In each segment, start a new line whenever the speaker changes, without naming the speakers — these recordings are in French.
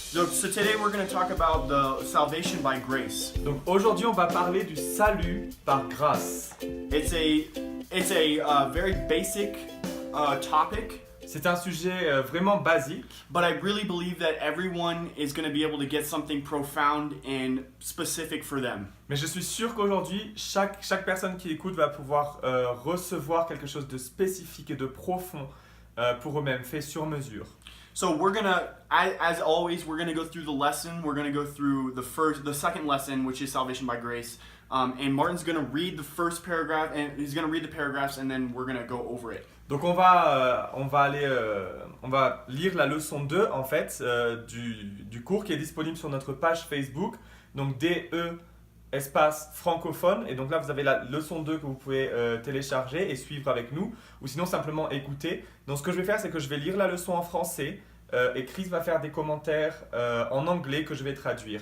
So today we're going to talk about the salvation by grace.
Donc aujourd'hui, on va parler du salut par grâce.
It's a very basic topic,
C'est un sujet vraiment basique,
but I really believe that everyone is going to be able to get something profound and specific for them.
mais je suis sûr qu'aujourd'hui, chaque personne qui écoute va pouvoir recevoir quelque chose de spécifique et de profond pour eux-mêmes, fait sur mesure.
So we're gonna, as always, we're gonna go through the lesson. We're gonna go through the second lesson, which is salvation by grace. And Martin's gonna read the first paragraph, and he's gonna read the paragraphs, and then we're gonna go over it.
Donc on va lire la leçon 2 en fait du cours qui est disponible sur notre page Facebook. Donc DE espace francophone, et donc là vous avez la leçon 2 que vous pouvez télécharger et suivre avec nous, ou sinon simplement écouter. Donc ce que je vais faire, c'est que je vais lire la leçon en français et Chris va faire des commentaires en anglais que je vais traduire.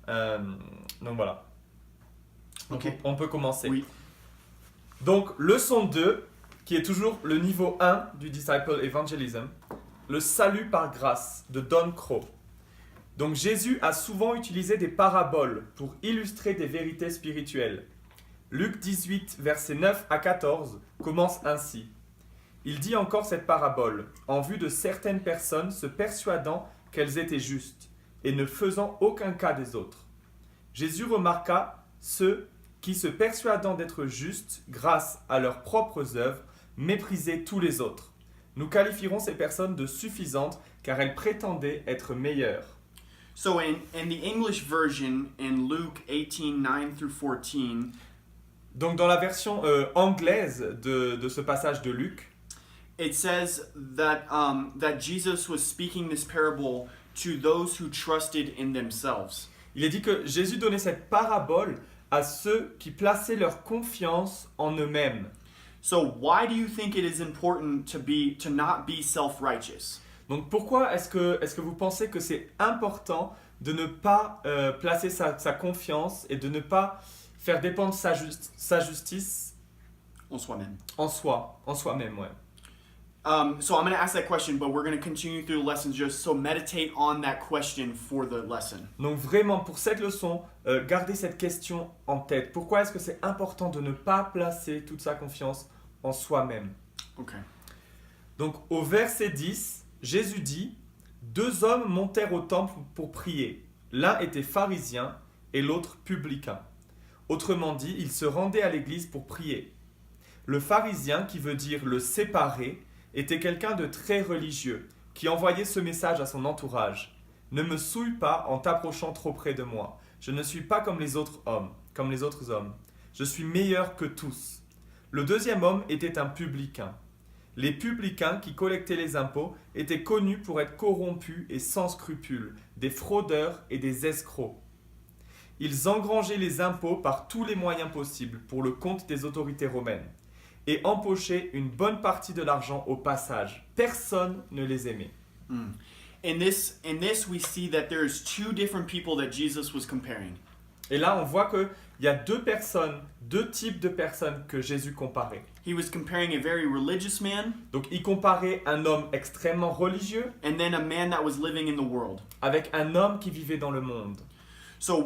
Donc voilà. Donc
Ok.
on peut commencer.
Oui.
Donc leçon 2, qui est toujours le niveau 1 du Disciple Evangelism, le salut par grâce de Don Crow. Donc Jésus a souvent utilisé des paraboles pour illustrer des vérités spirituelles. Luc 18, versets 9 à 14 commence ainsi. Il dit encore cette parabole en vue de certaines personnes se persuadant qu'elles étaient justes et ne faisant aucun cas des autres. Jésus remarqua ceux qui, se persuadant d'être justes grâce à leurs propres œuvres, méprisaient tous les autres. Nous qualifierons ces personnes de suffisantes car elles prétendaient être meilleures.
So in the English version, in Luke 18, 9 through 14,
Donc dans la version anglaise de ce passage de Luc,
it says that that Jesus was speaking this parable to those who trusted in themselves.
il est dit que Jésus donnait cette parabole à ceux qui plaçaient leur confiance en eux-mêmes.
So why do you think it is important to not be self-righteous?
Donc pourquoi est-ce que vous pensez que c'est important de ne pas placer sa confiance et de ne pas faire dépendre sa justice
En soi-même.
en soi-même, ouais.
So I'm going to ask that question, but we're going to continue through the lesson just so meditate on that question for the lesson.
Donc vraiment, pour cette leçon, gardez cette question en tête. Pourquoi est-ce que c'est important de ne pas placer toute sa confiance en soi-même?
Okay.
Donc au verset 10, Jésus dit « Deux hommes montèrent au temple pour prier. L'un était pharisien et l'autre publicain. Autrement dit, ils se rendaient à l'église pour prier. Le pharisien, qui veut dire le séparé, était quelqu'un de très religieux, qui envoyait ce message à son entourage. « Ne me souille pas en t'approchant trop près de moi. Je ne suis pas comme les autres hommes. Je suis meilleur que tous. » Le deuxième homme était un publicain. Les publicains qui collectaient les impôts étaient connus pour être corrompus et sans scrupules, des fraudeurs et des escrocs. Ils engrangeaient les impôts par tous les moyens possibles pour le compte des autorités romaines et empochaient une bonne partie de l'argent au passage. Personne ne les aimait.
In this we see that there's two different people that Jesus was comparing.
Et là, on voit qu'il y a deux types de personnes que Jésus comparait.
He was comparing a very religious man
Donc, il comparait un homme extrêmement religieux
and then a man that was living in the world.
avec un homme qui vivait dans le monde.
So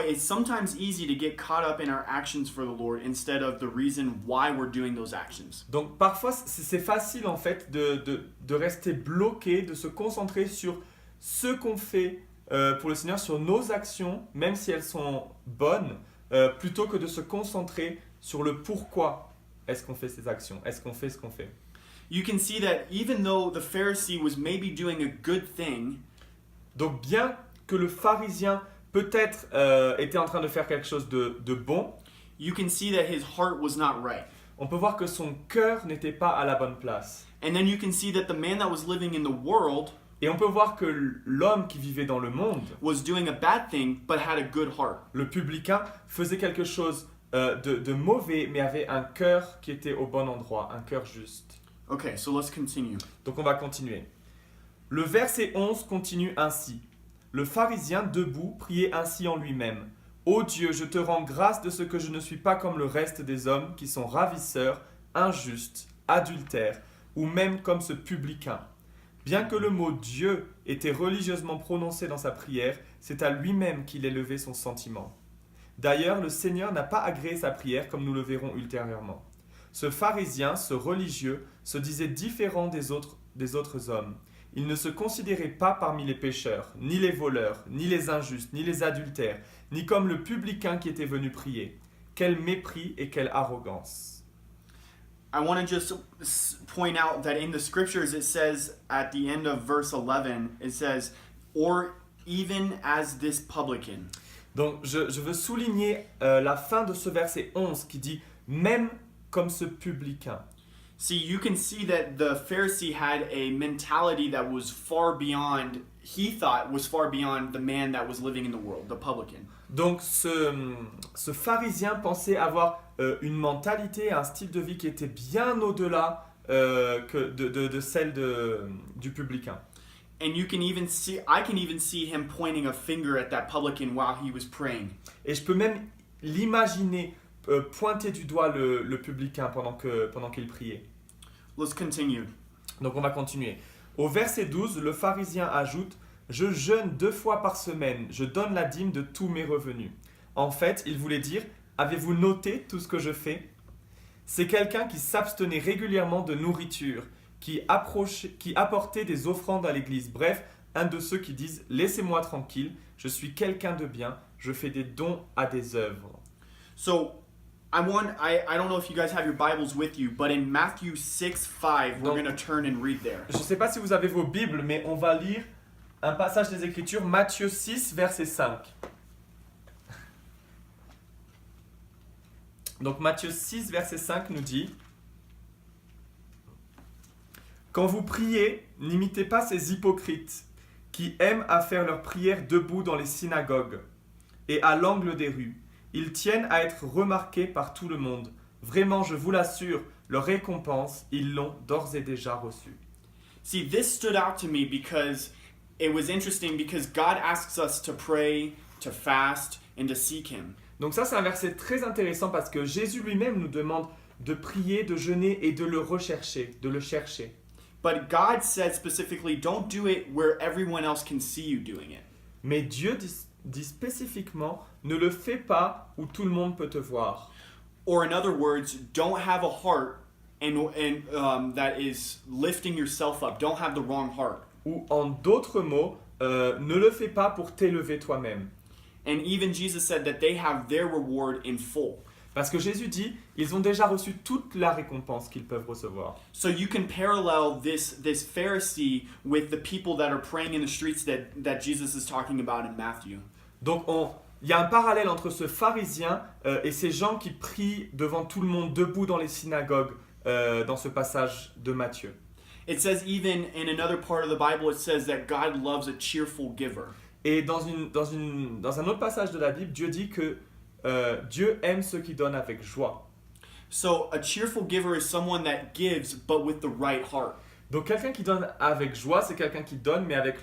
it's sometimes easy to get caught up in our actions for the Lord instead of the reason why we're doing those actions.
Donc parfois c'est facile en fait de rester bloqué, de se concentrer sur ce qu'on fait pour le Seigneur, sur nos actions, même si elles sont bonnes, plutôt que de se concentrer sur le pourquoi est-ce qu'on fait ces actions, est-ce qu'on fait ce qu'on fait.
You can see that even though the Pharisee was maybe doing a good thing,
Donc bien que le pharisien peut-être était en train de faire quelque chose de bon,
you can see that his heart was not right.
on peut voir que son cœur n'était pas à la bonne place.
And then you can see that the man that was living in the world
Et on peut voir que l'homme qui vivait dans le monde,
was doing a bad thing but had a good heart.
le publicain, faisait quelque chose de mauvais, mais avait un cœur qui était au bon endroit, un cœur juste.
Okay, so let's continue.
Donc on va continuer. Le verset 11 continue ainsi. Le pharisien debout priait ainsi en lui-même. « Ô Dieu, je te rends grâce de ce que je ne suis pas comme le reste des hommes qui sont ravisseurs, injustes, adultères, ou même comme ce publicain. Bien que le mot Dieu était religieusement prononcé dans sa prière, c'est à lui-même qu'il élevait son sentiment. D'ailleurs, le Seigneur n'a pas agréé sa prière comme nous le verrons ultérieurement. Ce pharisien, ce religieux, se disait différent des autres hommes. Il ne se considérait pas parmi les pécheurs, ni les voleurs, ni les injustes, ni les adultères, ni comme le publicain qui était venu prier. Quel mépris et quelle arrogance.
I want to just point out that in the scriptures it says at the end of verse 11, it says, or even as this publican.
Donc je veux souligner la fin de ce verset 11 qui dit « même comme ce publicain ».
See, you can see that the Pharisee had a mentality that was far beyond, he thought was far beyond the man that was living in the world, the publican.
Donc ce pharisien pensait avoir une mentalité, un style de vie qui était bien au-delà que de celle du publicain.
And you can even see, I can even see him pointing a finger at that publican while he was praying.
Et je peux même l'imaginer pointer du doigt le publicain pendant qu'il priait.
Let's continue.
Donc on va continuer. Au verset 12, le pharisien ajoute « Je jeûne 2 fois par semaine, je donne la dîme de tous mes revenus. » En fait, il voulait dire « Avez-vous noté tout ce que je fais ?» C'est quelqu'un qui s'abstenait régulièrement de nourriture, qui apportait des offrandes à l'église. Bref, un de ceux qui disent « Laissez-moi tranquille, je suis quelqu'un de bien, je fais des dons à des œuvres. »
So, I don't know if you guys have your Bibles with you, but in Matthew 6:5, we're
Donc-
going to turn and read there.
Je ne sais pas si vous avez vos Bibles, mais on va lire un passage des Écritures, Matthieu 6, verset 5. Donc Matthieu 6, verset 5 nous dit « Quand vous priez, n'imitez pas ces hypocrites qui aiment à faire leurs prières debout dans les synagogues et à l'angle des rues. Ils tiennent à être remarqués par tout le monde. Vraiment, je vous l'assure, leur récompense, ils l'ont d'ores et déjà reçue. »
See, this stood out to me because it was interesting because God asks us to pray, to fast, and to seek Him.
Donc ça, c'est un verset très intéressant parce que Jésus lui-même nous demande de prier, de jeûner et de le rechercher, de le chercher.
But God said specifically, don't do it where everyone else can see you doing it.
Mais Dieu dit spécifiquement, ne le fais pas où tout le monde peut te voir.
Or in other words, don't have a heart that is lifting yourself up. Don't have the wrong heart.
Ou en d'autres mots, ne le fais pas pour t'élever toi-même.
And even Jesus said that they have their reward in full.
Parce que Jésus dit, ils ont déjà reçu toute la récompense qu'ils peuvent recevoir.
So you can parallel this Pharisee with the people that are praying in the streets that Jesus is talking about in Matthew.
Donc il y a un parallèle entre ce pharisien et ces gens qui prient devant tout le monde, debout dans les synagogues, dans ce passage de Matthieu.
It says even in another part of the Bible, it says that God loves a cheerful giver.
Et dans un autre passage de la Bible, Dieu dit que Dieu aime ceux qui donnent avec joie.
So a cheerful giver is someone that gives but with the right heart.
Donc quelqu'un qui donne avec joie, c'est quelqu'un qui donne mais avec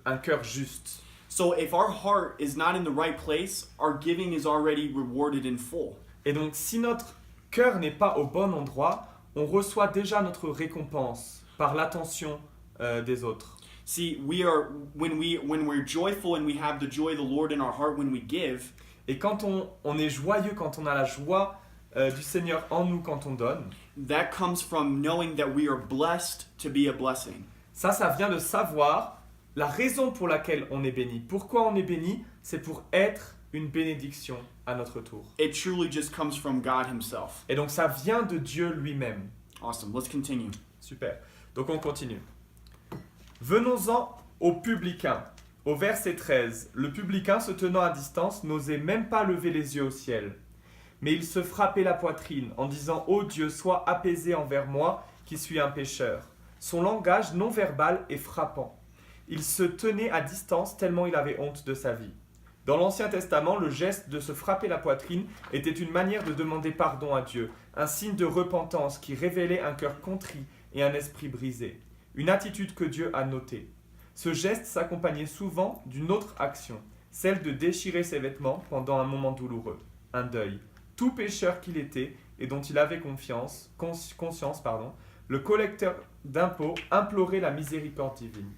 un cœur juste.
So if our heart is not in the right place, our giving is already rewarded in full.
Et donc si notre cœur n'est pas au bon endroit, on reçoit déjà notre récompense par l'attention des autres.
See, when we're joyful and we have the joy of the Lord in our heart when we give,
Et quand on est joyeux, quand on a la joie du Seigneur en nous quand on donne,
that comes from knowing that we are blessed to be a blessing.
ça vient de savoir la raison pour laquelle on est béni. Pourquoi on est béni? C'est pour être une bénédiction à notre tour.
It truly just comes from God Himself.
Et donc ça vient de Dieu lui-même.
Awesome. Let's continue.
Super. Donc on continue. Venons-en au publicain. Au verset 13, le publicain se tenant à distance n'osait même pas lever les yeux au ciel. Mais il se frappait la poitrine en disant « Ô Dieu, sois apaisé envers moi qui suis un pécheur. » Son langage non verbal est frappant. Il se tenait à distance tellement il avait honte de sa vie. Dans l'Ancien Testament, le geste de se frapper la poitrine était une manière de demander pardon à Dieu, un signe de repentance qui révélait un cœur contrit et un esprit brisé. Une attitude que Dieu a notée. Ce geste s'accompagnait souvent d'une autre action, celle de déchirer ses vêtements pendant un moment douloureux, un deuil. Tout pécheur qu'il était et dont il avait conscience, le collecteur d'impôts implorait la miséricorde divine.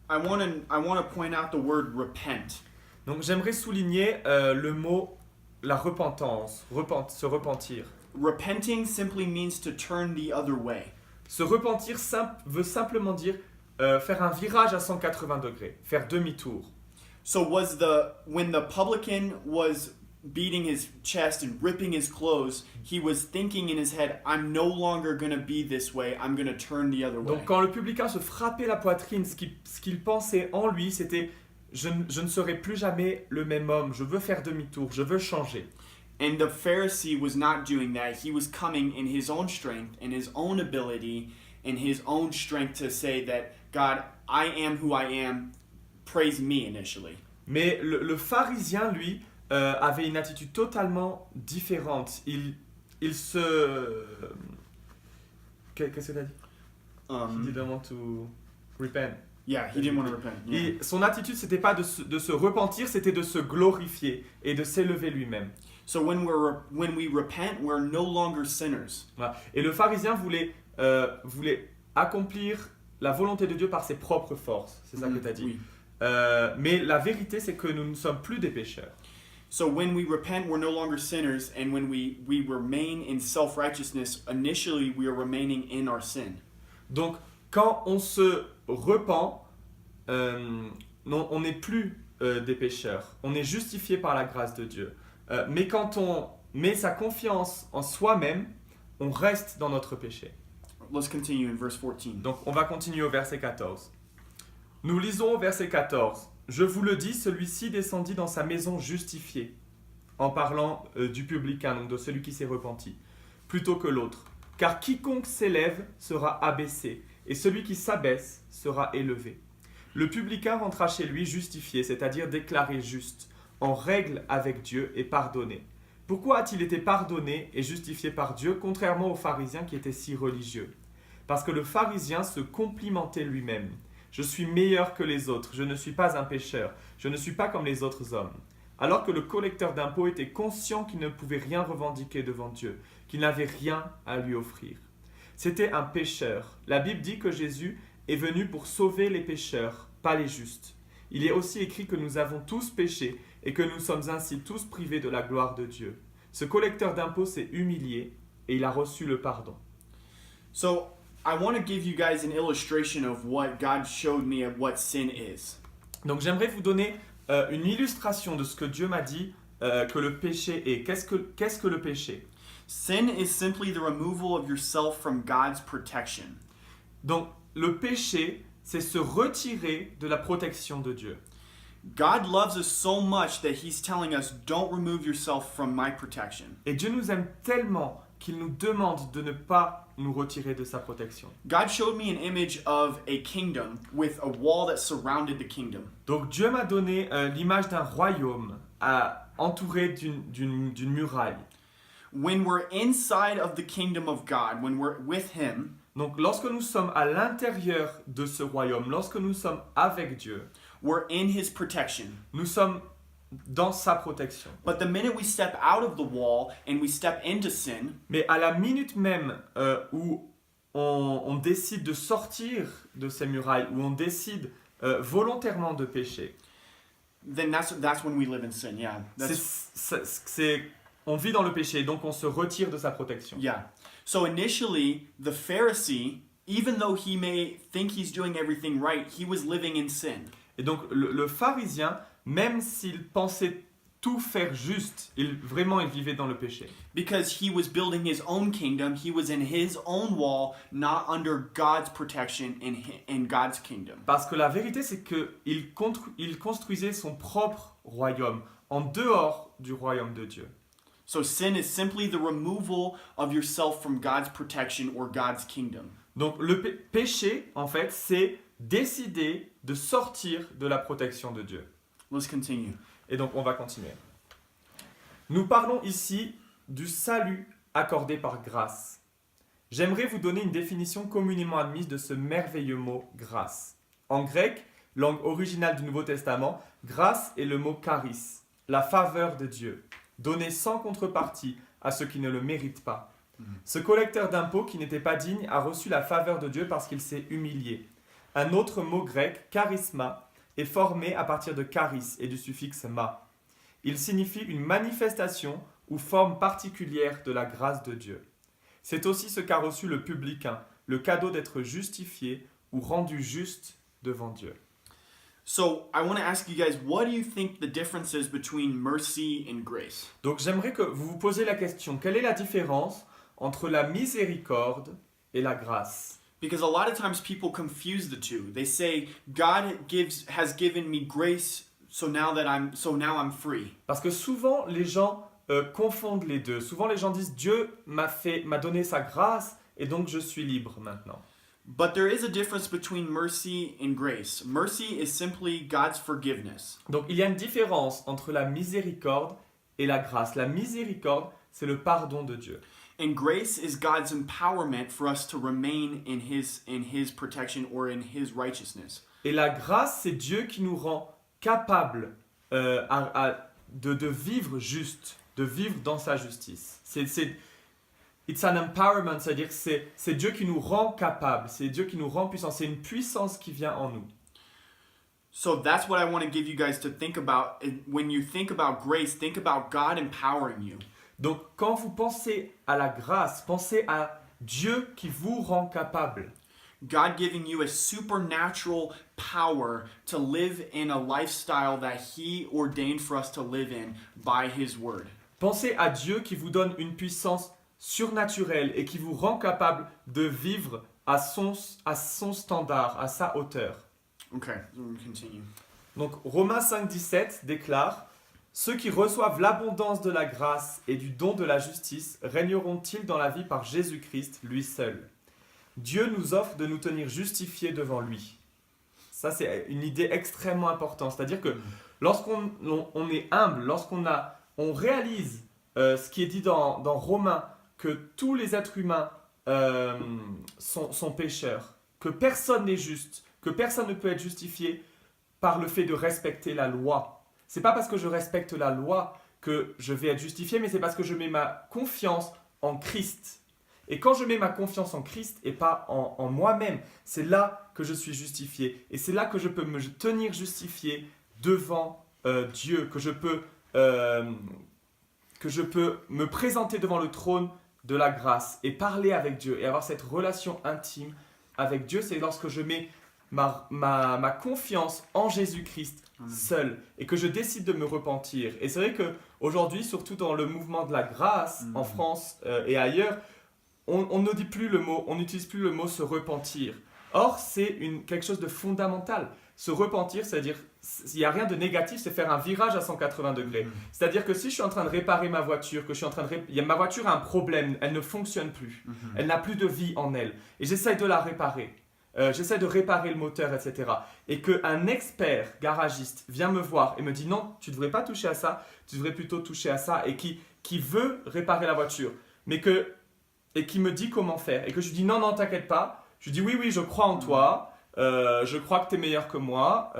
I want to point out the word repent.
Donc j'aimerais souligner le mot la repentance, se repentir.
Repenting simply means to turn the other way.
Se repentir veut simplement dire faire un virage à 180 degrés, faire demi-tour.
So when the publican was beating his chest and ripping his clothes, he was thinking in his head, I'm no longer going to be this way, I'm going to turn the other way.
Donc quand le publicain se frappait la poitrine, ce qu'il pensait en lui, c'était je ne serai plus jamais le même homme, je veux faire demi-tour, je veux changer.
And the Pharisee was not doing that. He was coming in his own strength, in his own ability, in his own strength to say that, God, I am who I am, praise me initially.
Mais le pharisien, lui, avait une attitude totalement différente. Il se... Qu'est-ce que tu as dit? He didn't want to repent.
Yeah, he didn't want to repent. Yeah.
Et son attitude, c'était pas de se repentir, c'était de se glorifier et de s'élever lui-même.
So when we repent, we're no longer sinners.
Voilà. Et le pharisien voulait accomplir la volonté de Dieu par ses propres forces. C'est ça que tu as dit.
Oui.
Mais la vérité, c'est que nous ne sommes plus des pécheurs.
So when we repent, we're no longer sinners, and when we remain in self-righteousness, initially we are remaining in our sin.
Donc, quand on se repent, on n'est plus des pécheurs. On est justifié par la grâce de Dieu. Mais quand on met sa confiance en soi-même, on reste dans notre péché.
Let's continue in verse 14.
Donc, on va continuer au verset 14. Nous lisons au verset 14. « Je vous le dis, celui-ci descendit dans sa maison justifié. » En parlant du publicain, donc de celui qui s'est repenti. « Plutôt que l'autre. Car quiconque s'élève sera abaissé, et celui qui s'abaisse sera élevé. » Le publicain rentra chez lui justifié, c'est-à-dire déclaré juste, en règle avec Dieu et pardonné. Pourquoi a-t-il été pardonné et justifié par Dieu, contrairement au pharisien qui était si religieux? Parce que le pharisien se complimentait lui-même. Je suis meilleur que les autres, je ne suis pas un pécheur, je ne suis pas comme les autres hommes. Alors que le collecteur d'impôts était conscient qu'il ne pouvait rien revendiquer devant Dieu, qu'il n'avait rien à lui offrir. C'était un pécheur. La Bible dit que Jésus est venu pour sauver les pécheurs, pas les justes. Il est aussi écrit que nous avons tous péché et que nous sommes ainsi tous privés de la gloire de Dieu. Ce collecteur d'impôts s'est humilié et il a reçu le pardon.
So I want to give you guys an illustration of what God showed me of what sin is.
Donc j'aimerais vous donner une illustration de ce que Dieu m'a dit que le péché est. Qu'est-ce que le péché?
Sin is simply the removal of yourself from God's protection.
Donc le péché, c'est se retirer de la protection de Dieu.
God loves us so much that he's telling us, don't remove yourself from my protection.
Et Dieu nous aime tellement qu'il nous demande de ne pas nous retirer de sa protection.
God showed me an image of a kingdom with a wall that surrounded the kingdom.
Donc Dieu m'a donné l'image d'un royaume entouré d'une muraille.
When we're inside of the kingdom of God, when we're with him,
donc lorsque nous sommes à l'intérieur de ce royaume, lorsque nous sommes avec Dieu,
we're in his protection.
nous sommes dans sa protection.
But the minute we step out of the wall and we step into sin,
mais à la minute même où on décide de sortir de ces murailles, où on décide volontairement de pécher,
then that's when we live in sin. Yeah.
On vit dans le péché, donc on se retire de sa protection.
Yeah. So initially, the Pharisee, even though he may think he's doing everything right, he was living in sin.
Et donc le pharisien, même s'il pensait tout faire juste, il vivait dans le péché.
Because he was building his own kingdom, he was in his own wall, not under God's protection in God's kingdom.
Parce que la vérité, c'est qu'il construisait son propre royaume, en dehors du royaume de Dieu.
So sin is simply the removal of yourself from God's protection or God's kingdom.
Donc le péché, en fait, c'est décider de sortir de la protection de Dieu.
Let's continue.
Et donc on va continuer. Nous parlons ici du salut accordé par grâce. J'aimerais vous donner une définition communément admise de ce merveilleux mot grâce. En grec, langue originale du Nouveau Testament, grâce est le mot charis, la faveur de Dieu, donnée sans contrepartie à ceux qui ne le méritent pas. Ce collecteur d'impôts qui n'était pas digne a reçu la faveur de Dieu parce qu'il s'est humilié. Un autre mot grec, charisma, est formé à partir de charis et du suffixe ma. Il signifie une manifestation ou forme particulière de la grâce de Dieu. C'est aussi ce qu'a reçu le publicain, le cadeau d'être justifié ou rendu juste devant Dieu.
So I want to ask you guys, what do you think the difference is between mercy and grace?
Donc j'aimerais que vous vous posiez la question, quelle est la différence entre la miséricorde et la grâce?
Because a lot of times people confuse the two. They say God has given me grace, so now I'm free.
Parce que souvent les gens confondent les deux. Souvent les gens disent Dieu m'a donné sa grâce et donc je suis libre maintenant.
But there is a difference between mercy and grace. Mercy is simply God's forgiveness.
Donc il y a une différence entre la miséricorde et la grâce. La miséricorde, c'est le pardon de Dieu.
And grace is God's empowerment for us to remain in his protection or in his righteousness.
Et la grâce, c'est Dieu qui nous rend capables de vivre juste, de vivre dans sa justice. It's an empowerment, c'est-à-dire que c'est Dieu qui nous rend capables, c'est Dieu qui nous rend puissants, c'est une puissance qui vient en nous.
So that's what I want to give you guys to think about. When you think about grace, think about God empowering you.
Donc quand vous pensez à la grâce, pensez à Dieu qui vous rend capable.
God giving you a supernatural power to live in a lifestyle that He ordained for us to live in by His word.
Pensez à Dieu qui vous donne une puissance surnaturelle et qui vous rend capable de vivre à son standard, à sa hauteur.
Okay, so we continue.
Donc Romains 5,17 déclare « Ceux qui reçoivent l'abondance de la grâce et du don de la justice régneront-ils dans la vie par Jésus-Christ, lui seul. Dieu nous offre de nous tenir justifiés devant lui. » Ça, c'est une idée extrêmement importante. C'est-à-dire que lorsqu'on est humble, on réalise ce qui est dit dans Romains, que tous les êtres humains sont pécheurs, que personne n'est juste, que personne ne peut être justifié par le fait de respecter la loi. C'est pas parce que je respecte la loi que je vais être justifié, mais c'est parce que je mets ma confiance en Christ. Et quand je mets ma confiance en Christ et pas en moi-même, c'est là que je suis justifié. Et c'est là que je peux me tenir justifié devant Dieu, que je peux me présenter devant le trône de la grâce et parler avec Dieu et avoir cette relation intime avec Dieu. C'est lorsque je mets ma confiance en Jésus-Christ seul et que je décide de me repentir. Et c'est vrai qu'aujourd'hui, surtout dans le mouvement de la grâce en France et ailleurs, on n'utilise plus le mot se repentir. Or, c'est quelque chose de fondamental. Se repentir, c'est-à-dire, il n'y a rien de négatif, c'est faire un virage à 180 degrés. C'est-à-dire que si je suis en train de réparer ma voiture, ma voiture a un problème, elle ne fonctionne plus, elle n'a plus de vie en elle, et j'essaie de la réparer, j'essaie de réparer le moteur, etc. Et qu'un expert garagiste vient me voir et me dit non, tu ne devrais pas toucher à ça, tu devrais plutôt toucher à ça, et qui veut réparer la voiture, et qui me dit comment faire, et que je lui dis non, t'inquiète pas, je lui dis oui, je crois en toi, je crois que tu es meilleur que moi,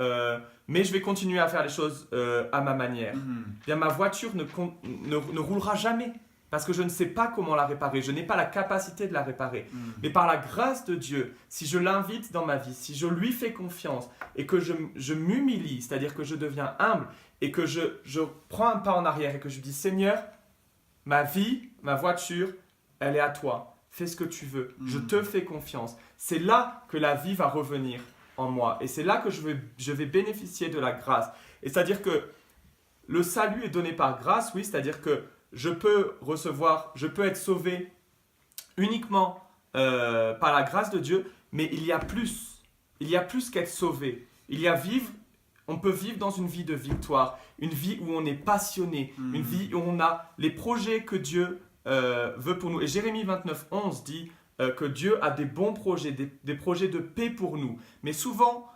mais je vais continuer à faire les choses à ma manière. Bien, ma voiture ne roulera jamais parce que je ne sais pas comment la réparer, je n'ai pas la capacité de la réparer. Mais par la grâce de Dieu, si je l'invite dans ma vie, si je lui fais confiance et que je m'humilie, c'est-à-dire que je deviens humble et que je prends un pas en arrière et que je dis Seigneur, ma vie, ma voiture, elle est à toi. Fais ce que tu veux, je te fais confiance. C'est là que la vie va revenir en moi. Et c'est là que je vais bénéficier de la grâce. Et c'est-à-dire que le salut est donné par grâce, oui, c'est-à-dire que je peux être sauvé uniquement par la grâce de Dieu, mais il y a plus. Il y a plus qu'être sauvé. On peut vivre dans une vie de victoire, une vie où on est passionné, une vie où on a les projets que Dieu veut pour nous. Et Jérémie 29:11 dit que Dieu a des bons projets, des projets de paix pour nous. Mais souvent,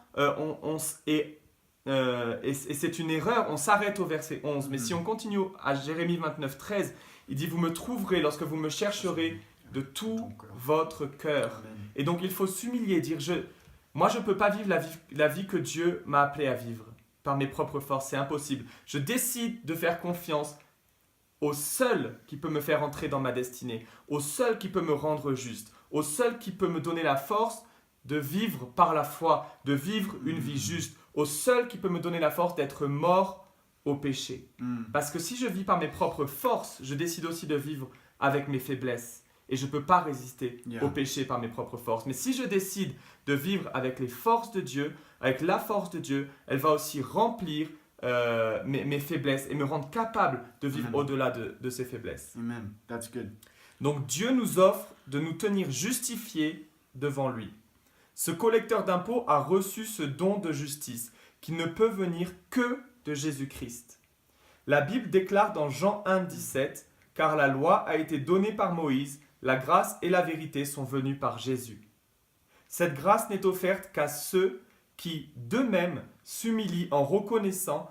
et c'est une erreur, on s'arrête au verset 11. Mais si on continue à Jérémie 29:13, il dit « Vous me trouverez lorsque vous me chercherez de tout votre cœur. » Et donc, il faut s'humilier, dire moi, je ne peux pas vivre la vie que Dieu m'a appelé à vivre par mes propres forces. C'est impossible. Je décide de faire confiance au seul qui peut me faire entrer dans ma destinée, au seul qui peut me rendre juste, au seul qui peut me donner la force de vivre par la foi, de vivre une vie juste, au seul qui peut me donner la force d'être mort au péché. Parce que si je vis par mes propres forces, je décide aussi de vivre avec mes faiblesses. Et je ne peux pas résister
Yeah.
au péché par mes propres forces. Mais si je décide de vivre avec les forces de Dieu, avec la force de Dieu, elle va aussi remplir mes faiblesses et me rendre capable de vivre
Amen.
au-delà de ces faiblesses.
Amen. That's good.
Donc Dieu nous offre de nous tenir justifiés devant lui. Ce collecteur d'impôts a reçu ce don de justice qui ne peut venir que de Jésus-Christ. La Bible déclare dans Jean 1, 17 « Car la loi a été donnée par Moïse, la grâce et la vérité sont venues par Jésus. » Cette grâce n'est offerte qu'à ceux qui, d'eux-mêmes, s'humilient en reconnaissant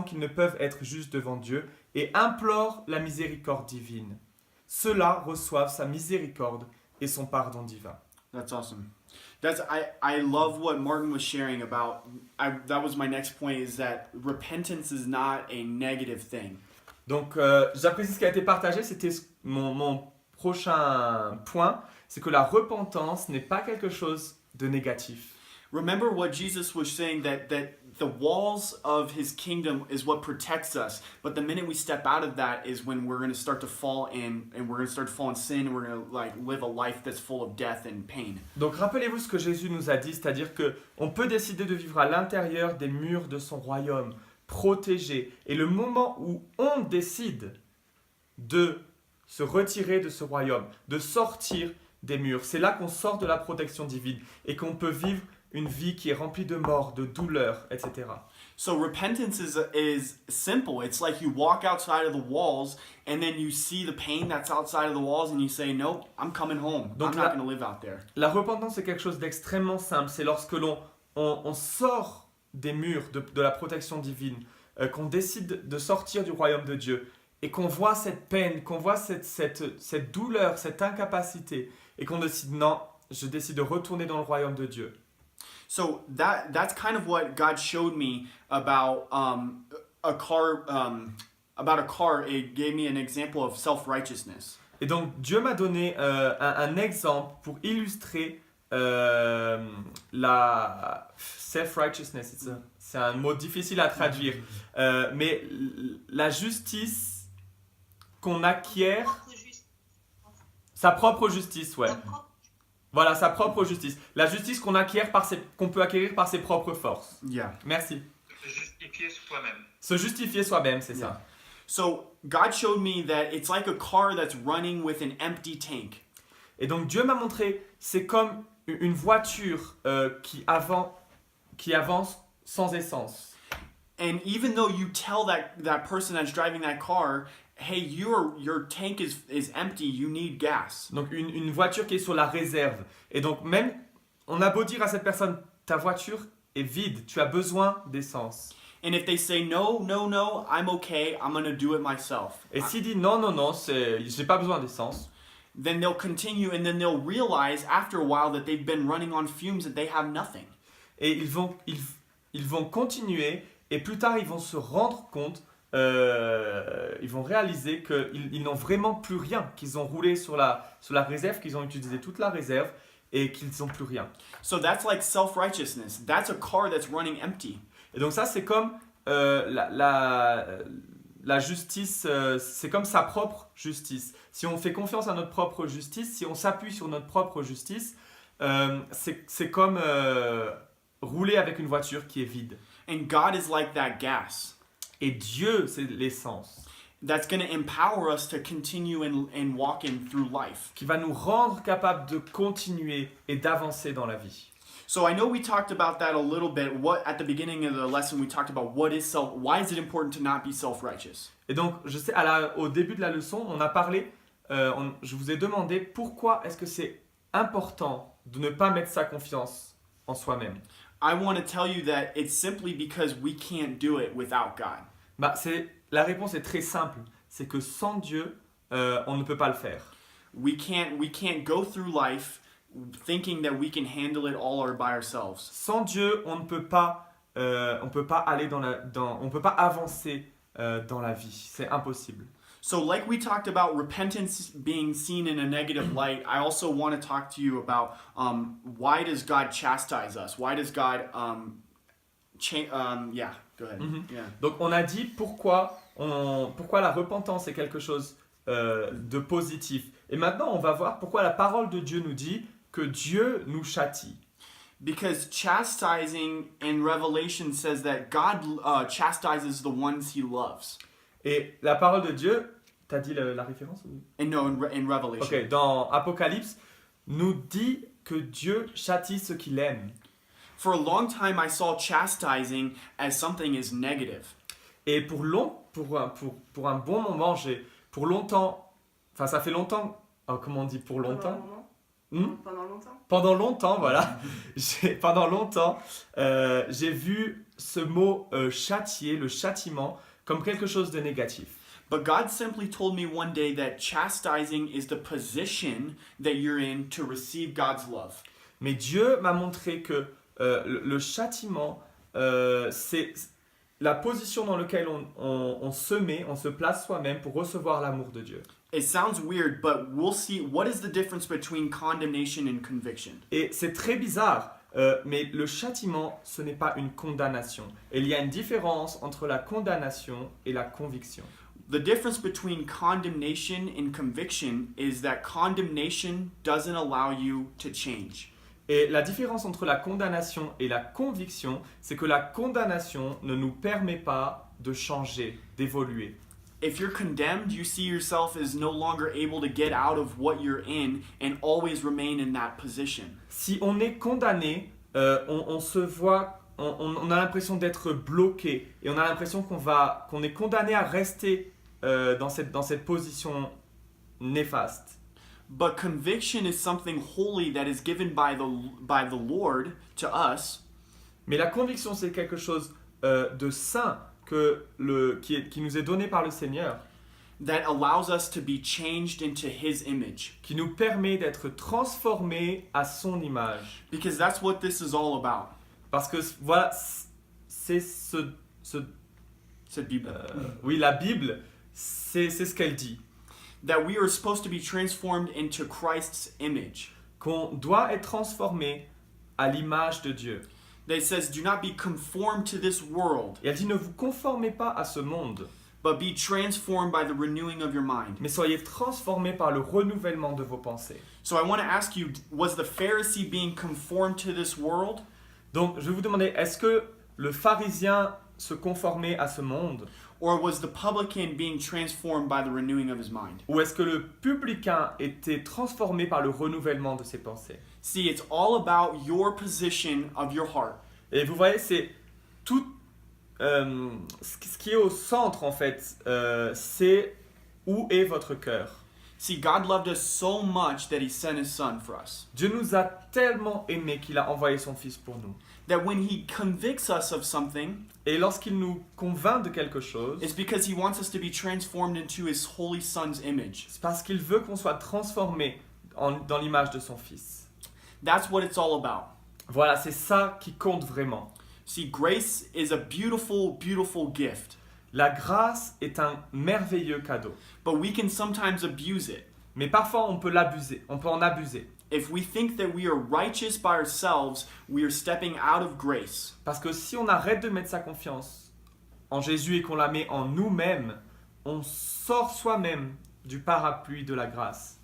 qu'ils ne peuvent être justes devant Dieu et implorent la miséricorde divine. Ceux-là reçoivent sa miséricorde et son pardon divin.
That's awesome. I love what Martin was sharing about. That was my next point, is that repentance is not a negative thing.
Donc, j'apprécie ce qui a été partagé. C'était mon prochain point. C'est que la repentance n'est pas quelque chose de négatif.
Remember what Jesus was saying, that the walls of his kingdom is what protects us. But the minute we step out of that is when we're going to start to fall in, and we're going to start to fall in sin, and we're going to like live a life that's full of death and pain.
Donc, rappelez-vous ce que Jésus nous a dit, c'est-à-dire qu'on peut décider de vivre à l'intérieur des murs de son royaume, protégé. Et le moment où on décide de se retirer de ce royaume, de sortir des murs, c'est là qu'on sort de la protection divine et qu'on peut vivre une vie qui est remplie de mort, de douleur, etc.
So repentance is simple. It's like you walk outside of the walls and then you see the pain that's outside of the walls and you say, nope, I'm coming home.
Donc
I'm not
là-
going to live out there.
La repentance, c'est quelque chose d'extrêmement simple. C'est lorsque on sort des murs de la protection divine, qu'on décide de sortir du royaume de Dieu et qu'on voit cette peine, qu'on voit cette douleur, cette incapacité et qu'on décide non, je décide de retourner dans le royaume de Dieu.
So that's kind of what God showed me about a car. About a car, it gave me an example of self-righteousness.
Et donc Dieu m'a donné un exemple pour illustrer la self-righteousness. C'est un mot difficile à traduire, mais la justice qu'on acquiert,
Propre juste.
sa propre justice, ouais.
La propre-
Voilà, sa propre justice. La justice qu'on acquiert qu'on peut acquérir par ses propres forces.
Yeah.
Merci.
Se justifier soi-même.
Se justifier soi-même, c'est ça.
So God showed me that it's like a car that's running with an empty tank.
Et donc Dieu m'a montré, c'est comme une voiture qui avance sans essence.
And even though you tell that person that's driving that car, hey, your tank is empty, you need gas.
Donc une voiture qui est sur la réserve. Et donc même, on a beau dire à cette personne, ta voiture est vide, tu as besoin d'essence.
And if they say no, I'm okay, I'm gonna do it myself.
Et s'il dit non, j'ai pas besoin d'essence,
Then they'll continue, and then they'll realize after a while that they've been running on fumes, that they have nothing.
et ils vont continuer, et plus tard ils vont se rendre compte, ils vont réaliser qu'ils n'ont vraiment plus rien, qu'ils ont roulé sur la réserve, qu'ils ont utilisé toute la réserve, et qu'ils n'ont plus rien.
So that's like self-righteousness. That's a car that's running empty.
Et donc ça, c'est comme la justice, c'est comme sa propre justice. Si on fait confiance à notre propre justice, si on s'appuie sur notre propre justice, c'est comme rouler avec une voiture qui est vide.
And God is like that gas.
Et Dieu, c'est l'essence,
That's going to empower us to continue and walking through life.
qui va nous rendre capables de continuer et d'avancer dans la vie.
So I know we talked about that a little bit. What at the beginning of the lesson we talked about why is it important to not be self-righteous?
Et donc, je sais, au début de la leçon, on a parlé, je vous ai demandé pourquoi est-ce que c'est important de ne pas mettre sa confiance en soi-même.
I want to tell you that it's simply because we can't do it without God.
La réponse est très simple, c'est que sans Dieu, on ne peut pas le faire.
We can't go through life thinking that we can handle it all by ourselves.
Sans Dieu, on ne peut pas aller on peut pas avancer dans la vie. C'est impossible.
So, like we talked about repentance being seen in a negative light, I also want to talk to you about why does God chastise us? Why does God yeah, go ahead. Yeah.
Donc on a dit pourquoi la repentance est quelque chose de positif. Et maintenant on va voir pourquoi la parole de Dieu nous dit que Dieu nous châtie.
Because chastising in Revelation says that God chastises the ones he loves.
Et la parole de Dieu, t'as dit la référence ou...
And no, in Revelation.
Ok, dans Apocalypse, nous dit que Dieu châtie ceux qu'il aime.
For a long time, I saw chastising as something is negative.
Et pour un bon moment, pour longtemps, enfin ça fait longtemps, comment on dit pour longtemps?
Pendant longtemps.
Pendant longtemps, voilà. Pendant longtemps, j'ai vu ce mot châtier, le châtiment, comme quelque chose de négatif.
But God simply told me one day that chastising is the position that you're in to receive God's love.
Mais Dieu m'a montré que le châtiment, c'est la position dans laquelle on se met, on se place soi-même pour recevoir l'amour de Dieu.
It sounds weird, but we'll see what is the difference between condemnation and conviction.
Et c'est très bizarre, mais le châtiment, ce n'est pas une condamnation. Et il y a une différence entre la condamnation et la conviction.
The difference between condemnation and conviction is that condemnation doesn't allow you to change.
Et la différence entre la condamnation et la conviction, c'est que la condamnation ne nous permet pas de changer, d'évoluer.
If you're condemned, you see yourself as no longer able to get out of what you're in and always remain in that position.
Si on est condamné, on se voit, on a l'impression d'être bloqué et on a l'impression qu'on est condamné à rester dans cette position néfaste.
But conviction is something holy that is given by the Lord to us.
Mais la conviction, c'est quelque chose de saint qui nous est donné par le Seigneur,
That allows us to be changed into His image.
qui nous permet d'être transformés à son image.
Because that's what this is all about.
Parce que voilà, c'est
Said Bible.
oui, la Bible, c'est ce qu'elle dit.
That we are supposed to be transformed into Christ's image.
Qu'on doit être transformé à l'image de Dieu.
That it says, do not be conformed to this world,
Et elle dit, ne vous conformez pas à ce monde,
but be transformed by the renewing of your mind.
mais soyez transformés par le renouvellement de vos pensées.
So I want to ask you, was the Pharisee being conformed to this world?
Donc, je vais vous demander, est-ce que le pharisien se conformait à ce monde,
Or was the publican being transformed by the renewing of his mind?
ou est-ce que le publicain était transformé par le renouvellement de ses pensées?
See, it's all about your position of your heart.
Et vous voyez, c'est tout ce qui est au centre, en fait, c'est où est votre cœur.
See, God loved us so much that He sent His Son for us.
Dieu nous a tellement aimés qu'il a envoyé son Fils pour nous.
That when He convicts us of something,
Et lorsqu'il nous convainc de quelque chose,
it's because He wants us to be transformed into His Holy Son's image.
c'est parce qu'il veut qu'on soit transformé dans l'image de son Fils.
That's what it's all about.
Voilà, c'est ça qui compte vraiment.
See, grace is a beautiful, beautiful gift,
La grâce est un merveilleux cadeau.
but we can sometimes abuse it.
Mais parfois, on peut en abuser.
If we think that we are righteous by ourselves, we are stepping out of grace.
Parce que si on arrête de mettre sa confiance en Jésus et qu'on la met en nous-mêmes, on sort soi-même du parapluie de la grâce.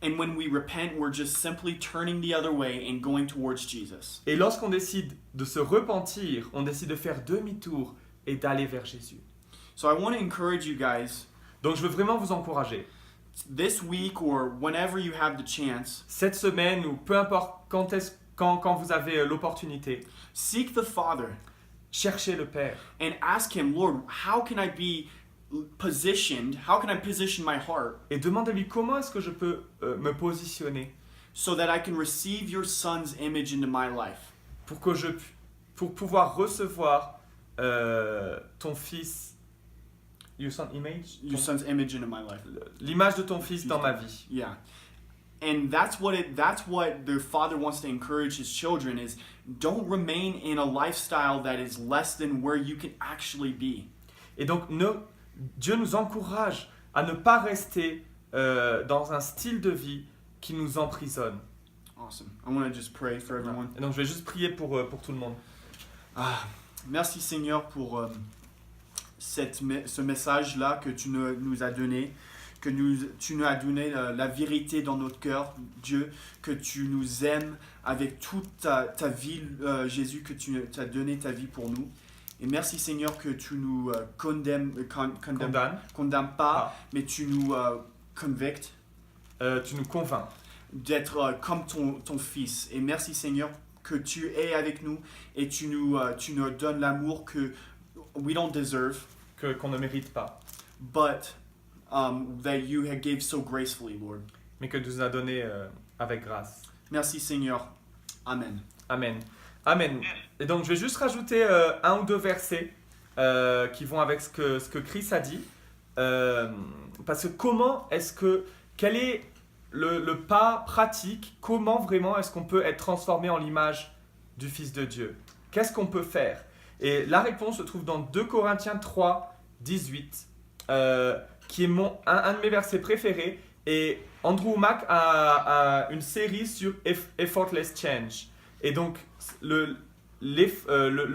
And when we repent, we're just simply turning the other way and going towards Jesus.
Et lorsqu'on décide de se repentir, on décide de faire demi-tour et d'aller vers Jésus.
So I want to encourage you guys,
Donc je veux vraiment vous encourager.
this week or whenever you have the chance,
Cette semaine, ou peu importe quand vous avez l'opportunité,
seek the Father
cherchez le Père.
and ask Him, Lord, how can I be positioned? How can I position my heart
Et demandez-lui comment est-ce que je peux me positionner
so that I can receive your Son's image into my life?
pour pouvoir recevoir ton Fils, your son image,
Your Son's image into my life.
l'image de ton Fils dans ma vie.
Yeah. And that's what the Father wants to encourage His children is don't remain in a lifestyle that is less than where you can actually be.
Et donc Dieu nous encourage à ne pas rester dans un style de vie qui nous emprisonne.
Awesome. I want to just pray for everyone.
Et donc je vais juste prier pour tout le monde.
Merci Seigneur pour ce message-là que tu nous as donné, que tu nous as donné la vérité dans notre cœur, Dieu, que tu nous aimes avec toute ta vie, Jésus, que tu as donné ta vie pour nous. Et merci Seigneur que tu nous condamnes pas, mais tu nous convictes.
Tu nous convaincs.
D'être comme ton fils. Et merci Seigneur que tu es avec nous et tu nous donnes l'amour que we don't deserve,
Qu'on ne mérite pas,
but that you have gave so gracefully, Lord.
mais que tu nous as donné avec grâce.
Merci Seigneur. Amen.
Amen. Amen. Et donc je vais juste rajouter un ou deux versets qui vont avec ce que Chris a dit. Parce que quel est le pas pratique, comment vraiment est-ce qu'on peut être transformé en l'image du Fils de Dieu? Qu'est-ce qu'on peut faire? Et la réponse se trouve dans 2 Corinthiens 3, 18, qui est un de mes versets préférés. Et Andrew Mack a une série sur Effortless Change. Et donc, le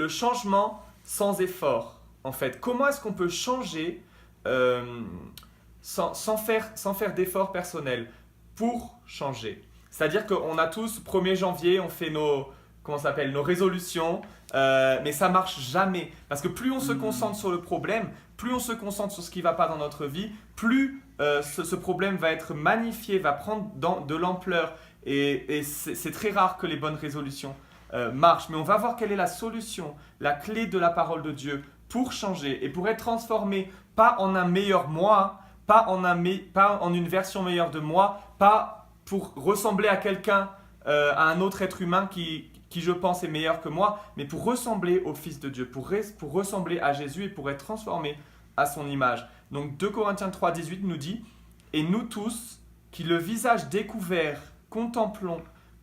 changement sans effort, en fait. Comment est-ce qu'on peut changer sans faire d'effort personnel pour changer? C'est-à-dire qu'on a tous, 1er janvier, on fait nos résolutions, mais ça marche jamais. Parce que plus on se concentre sur le problème, plus on se concentre sur ce qui ne va pas dans notre vie, plus ce problème va être magnifié, va prendre de l'ampleur. Et c'est très rare que les bonnes résolutions marchent. Mais on va voir quelle est la solution, la clé de la parole de Dieu pour changer et pour être transformé, pas en un meilleur moi, pas en une version meilleure de moi, pas pour ressembler à quelqu'un, à un autre être humain qui je pense est meilleur que moi, mais pour ressembler au Fils de Dieu, pour ressembler à Jésus et pour être transformé à son image. Donc 2 Corinthiens 3, 18 nous dit « Et nous tous, qui le visage découvert, contemplons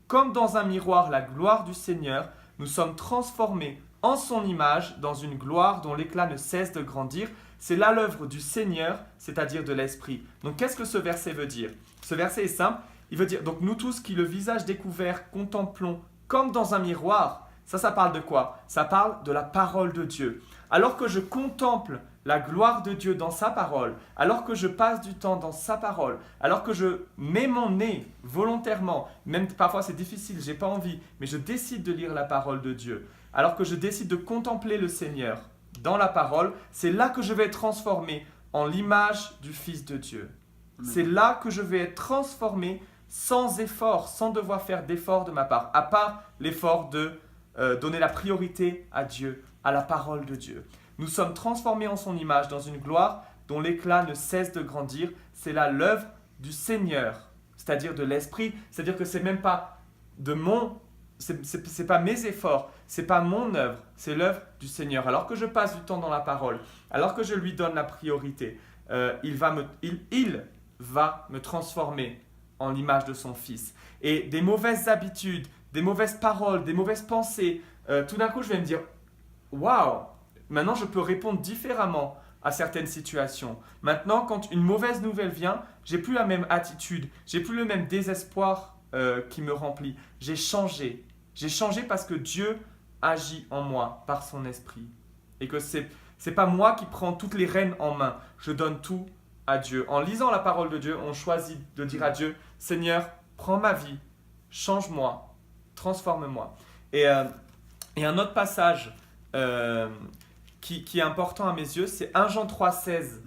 comme dans un miroir la gloire du Seigneur, nous sommes transformés en son image dans une gloire dont l'éclat ne cesse de grandir. C'est là l'œuvre du Seigneur, c'est-à-dire de l'Esprit. » Donc qu'est-ce que ce verset veut dire? Ce verset est simple. Il veut dire, donc nous tous qui le visage découvert contemplons comme dans un miroir. Ça parle de quoi? Ça parle de la parole de Dieu. Alors que je contemple la gloire de Dieu dans sa parole, alors que je passe du temps dans sa parole, alors que je mets mon nez volontairement, même parfois c'est difficile, j'ai pas envie, mais je décide de lire la parole de Dieu, alors que je décide de contempler le Seigneur dans la parole, c'est là que je vais être transformé en l'image du Fils de Dieu. C'est là que je vais être transformé sans effort, sans devoir faire d'effort de ma part, à part l'effort de donner la priorité à Dieu, à la parole de Dieu. Nous sommes transformés en son image dans une gloire dont l'éclat ne cesse de grandir. C'est là l'œuvre du Seigneur, c'est-à-dire de l'Esprit. C'est-à-dire que c'est même pas c'est pas mes efforts, c'est pas mon œuvre, c'est l'œuvre du Seigneur. Alors que je passe du temps dans la parole, alors que je lui donne la priorité, il va me transformer en l'image de son Fils. Et des mauvaises habitudes, des mauvaises paroles, des mauvaises pensées, tout d'un coup je vais me dire « Waouh !» Maintenant, je peux répondre différemment à certaines situations. Maintenant, quand une mauvaise nouvelle vient, j'ai plus la même attitude, j'ai plus le même désespoir qui me remplit. J'ai changé. J'ai changé parce que Dieu agit en moi par son esprit. Et que c'est pas moi qui prends toutes les rênes en main. Je donne tout à Dieu. En lisant la parole de Dieu, on choisit de dire à Dieu, Seigneur, prends ma vie, change-moi, transforme-moi. Et un autre passage qui est important à mes yeux, c'est 1 Jean 3, 16,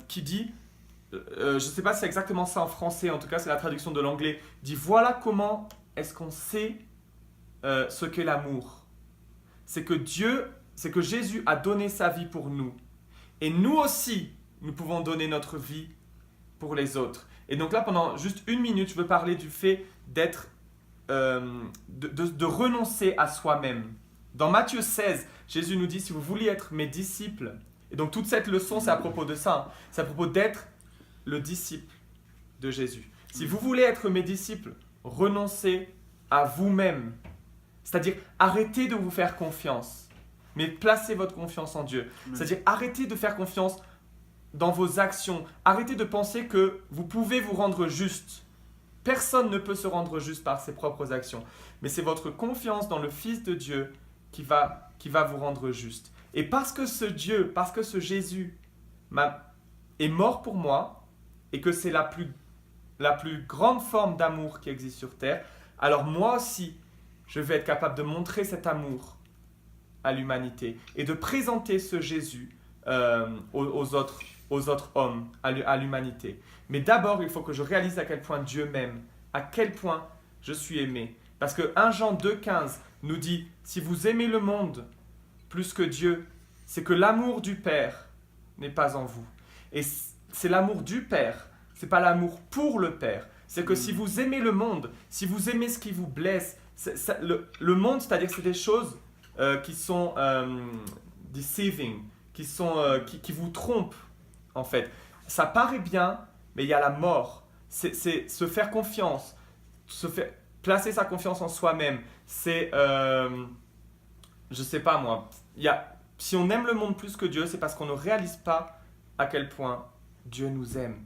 qui dit, je ne sais pas si c'est exactement ça en français, en tout cas c'est la traduction de l'anglais, dit voilà comment est-ce qu'on sait ce qu'est l'amour. C'est que Jésus a donné sa vie pour nous. Et nous aussi, nous pouvons donner notre vie pour les autres. Et donc là, pendant juste 1 minute, je veux parler du fait d'être, de renoncer à soi-même. Dans Matthieu 16, Jésus nous dit, si vous voulez être mes disciples, et donc toute cette leçon, c'est à propos de ça, c'est à propos d'être le disciple de Jésus. Si vous voulez être mes disciples, renoncez à vous-même. C'est-à-dire, arrêtez de vous faire confiance, mais placez votre confiance en Dieu. C'est-à-dire, arrêtez de faire confiance dans vos actions. Arrêtez de penser que vous pouvez vous rendre juste. Personne ne peut se rendre juste par ses propres actions. Mais c'est votre confiance dans le Fils de Dieu qui va vous rendre juste. Et parce que ce Dieu, parce que ce Jésus est mort pour moi, et que c'est la plus grande forme d'amour qui existe sur terre, alors moi aussi, je vais être capable de montrer cet amour à l'humanité et de présenter ce Jésus aux autres hommes, à l'humanité. Mais d'abord, il faut que je réalise à quel point Dieu m'aime, à quel point je suis aimé. Parce que 1 Jean 2,15 nous dit, si vous aimez le monde plus que Dieu, c'est que l'amour du Père n'est pas en vous. Et c'est l'amour du Père, c'est pas l'amour pour le Père. C'est que si vous aimez le monde, si vous aimez ce qui vous blesse, le monde, c'est-à-dire c'est des choses qui sont deceiving, qui vous trompent en fait. Ça paraît bien, mais il y a la mort. C'est se faire confiance, placer sa confiance en soi-même. C'est, je sais pas moi, si on aime le monde plus que Dieu, c'est parce qu'on ne réalise pas à quel point Dieu nous aime.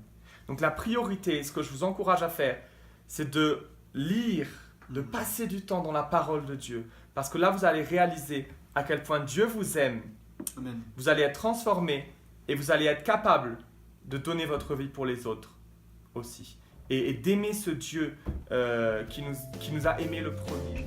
Donc la priorité, ce que je vous encourage à faire, c'est de lire, de passer du temps dans la parole de Dieu. Parce que là, vous allez réaliser à quel point Dieu vous aime.
Amen.
Vous allez être transformé et vous allez être capable de donner votre vie pour les autres aussi. Et d'aimer ce Dieu qui nous a aimé le premier.